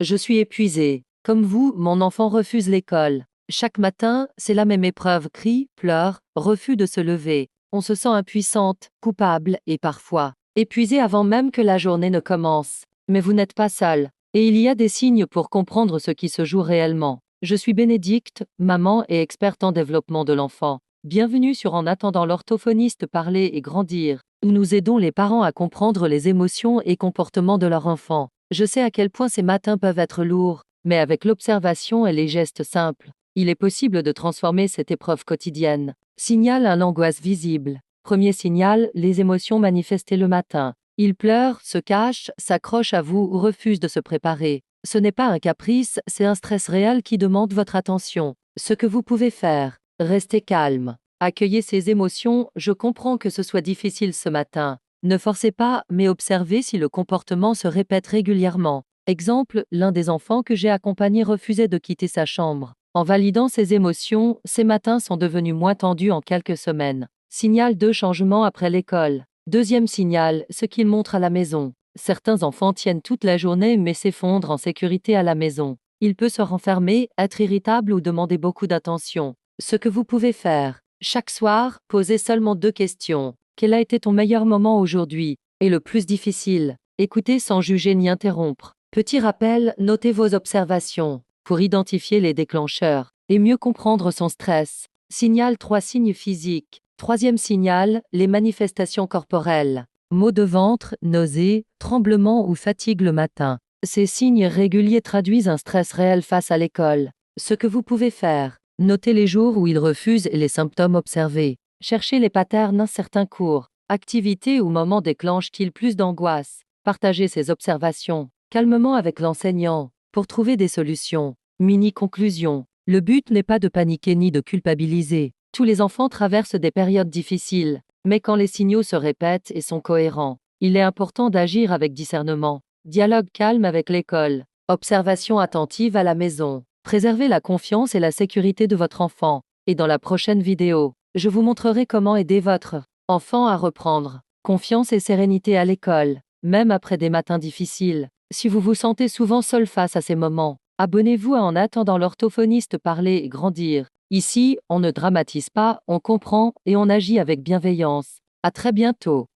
Je suis épuisée. Comme vous, mon enfant refuse l'école. Chaque matin, c'est la même épreuve, crie, pleure, refus de se lever. On se sent impuissante, coupable et parfois épuisée avant même que la journée ne commence. Mais vous n'êtes pas seule. Et il y a des signes pour comprendre ce qui se joue réellement. Je suis Bénédicte, maman et experte en développement de l'enfant. Bienvenue sur En attendant l'orthophoniste parler et grandir, où nous aidons les parents à comprendre les émotions et comportements de leur enfant. Je sais à quel point ces matins peuvent être lourds, mais avec l'observation et les gestes simples, il est possible de transformer cette épreuve quotidienne. Signale un angoisse visible. Premier signal, les émotions manifestées le matin. Il pleure, se cache, s'accroche à vous ou refuse de se préparer. Ce n'est pas un caprice, c'est un stress réel qui demande votre attention. Ce que vous pouvez faire, restez calme. Accueillez ces émotions, je comprends que ce soit difficile ce matin. Ne forcez pas, mais observez si le comportement se répète régulièrement. Exemple, l'un des enfants que j'ai accompagné refusait de quitter sa chambre. En validant ses émotions, ces matins sont devenus moins tendus en quelques semaines. Signal de changement après l'école. Deuxième signal, ce qu'il montre à la maison. Certains enfants tiennent toute la journée mais s'effondrent en sécurité à la maison. Il peut se renfermer, être irritable ou demander beaucoup d'attention. Ce que vous pouvez faire. Chaque soir, posez seulement 2 questions. Quel a été ton meilleur moment aujourd'hui? Et le plus difficile? Écoutez sans juger ni interrompre. Petit rappel, notez vos observations pour identifier les déclencheurs et mieux comprendre son stress. Signal 3 signes physiques. Troisième signal, les manifestations corporelles. Maux de ventre, nausées, tremblements ou fatigue le matin. Ces signes réguliers traduisent un stress réel face à l'école. Ce que vous pouvez faire. Notez les jours où il refuse et les symptômes observés. Cherchez les patterns certains cours. Activités ou moments déclenchent-ils plus d'angoisse? Partagez ces observations calmement avec l'enseignant pour trouver des solutions. Mini-conclusion. Le but n'est pas de paniquer ni de culpabiliser. Tous les enfants traversent des périodes difficiles, mais quand les signaux se répètent et sont cohérents, il est important d'agir avec discernement. Dialogue calme avec l'école. Observation attentive à la maison. Préservez la confiance et la sécurité de votre enfant. Et dans la prochaine vidéo, je vous montrerai comment aider votre enfant à reprendre confiance et sérénité à l'école, même après des matins difficiles. Si vous vous sentez souvent seul face à ces moments, abonnez-vous à En attendant l'orthophoniste parler et grandir. Ici, on ne dramatise pas, on comprend et on agit avec bienveillance. À très bientôt.